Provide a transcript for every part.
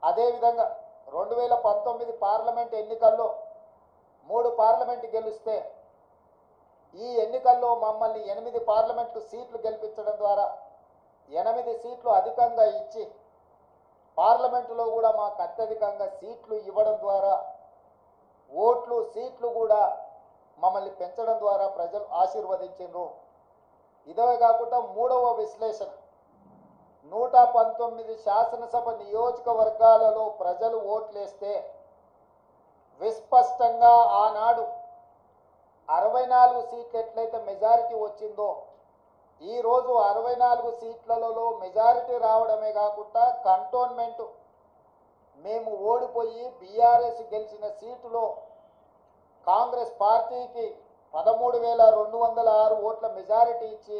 అదేవిధంగా 2019 పార్లమెంట్ ఎన్నికల్లో 3 పార్లమెంటు గెలిస్తే ఈ ఎన్నికల్లో మమ్మల్ని 8 పార్లమెంటు సీట్లు గెలిపించడం ద్వారా 8 సీట్లు అధికంగా ఇచ్చి పార్లమెంటులో కూడా మాకు అత్యధికంగా సీట్లు ఇవ్వడం ద్వారా ఓట్లు సీట్లు కూడా మమ్మల్ని పెంచడం ద్వారా ప్రజలు ఆశీర్వదించారు. ఇదే కాకుండా మూడవ విశ్లేషణ 119 శాసనసభ నియోజకవర్గాలలో ప్రజలు ఓట్లేస్తే విస్పష్టంగా ఆనాడు 64 సీట్లు ఎట్లయితే మెజారిటీ వచ్చిందో ఈరోజు 64 సీట్లలో మెజారిటీ రావడమే కాకుండా కంటోన్మెంట్ మేము ఓడిపోయి బీఆర్ఎస్ గెలిచిన సీటులో కాంగ్రెస్ పార్టీకి 13,206 ఓట్ల మెజారిటీ ఇచ్చి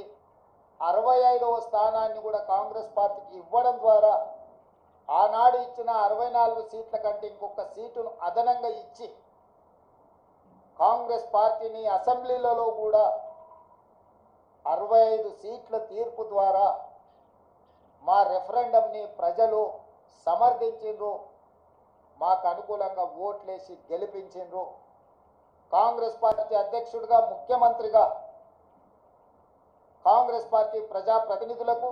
65వ స్థానాన్ని కూడా కాంగ్రెస్ పార్టీకి ఇవ్వడం ద్వారా ఆనాడు ఇచ్చిన 64 సీట్ల కంటే ఇంకొక సీటును అదనంగా ఇచ్చి కాంగ్రెస్ పార్టీని అసెంబ్లీలలో కూడా 65 సీట్ల తీర్పు ద్వారా మా రెఫరెండంని ప్రజలు సమర్థించిండ్రు, మాకు అనుకూలంగా ఓట్లేసి గెలిపించిండ్రు. కాంగ్రెస్ పార్టీ అధ్యక్షుడిగా ముఖ్యమంత్రిగా కాంగ్రెస్ పార్టీ ప్రజాప్రతినిధులకు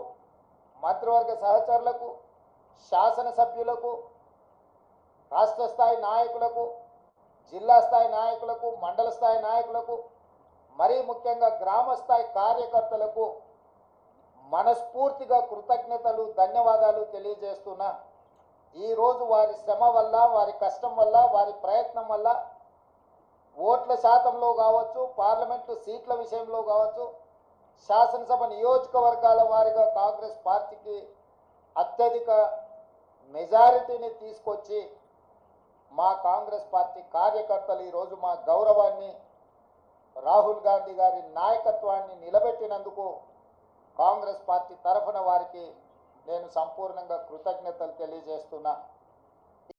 మంత్రివర్గ సహచరులకు శాసనసభ్యులకు రాష్ట్ర స్థాయి నాయకులకు జిల్లా స్థాయి నాయకులకు మండల స్థాయి నాయకులకు మరీ ముఖ్యంగా గ్రామ స్థాయి కార్యకర్తలకు మనస్ఫూర్తిగా కృతజ్ఞతలు ధన్యవాదాలు తెలియజేస్తున్నా. ఈరోజు వారి శ్రమ వల్ల వారి కష్టం వల్ల వారి ప్రయత్నం వల్ల ఓట్ల శాతంలో కావచ్చు పార్లమెంటు సీట్ల విషయంలో కావచ్చు శాసనసభ నియోజకవర్గాల వారిగా కాంగ్రెస్ పార్టీకి అత్యధిక మెజారిటీని తీసుకొచ్చి మా కాంగ్రెస్ పార్టీ కార్యకర్తలు ఈరోజు మా గౌరవాన్ని రాహుల్ గాంధీ గారి నాయకత్వాన్ని నిలబెట్టినందుకు కాంగ్రెస్ పార్టీ తరఫున వారికి నేను సంపూర్ణంగా కృతజ్ఞతలు తెలియజేస్తున్నా.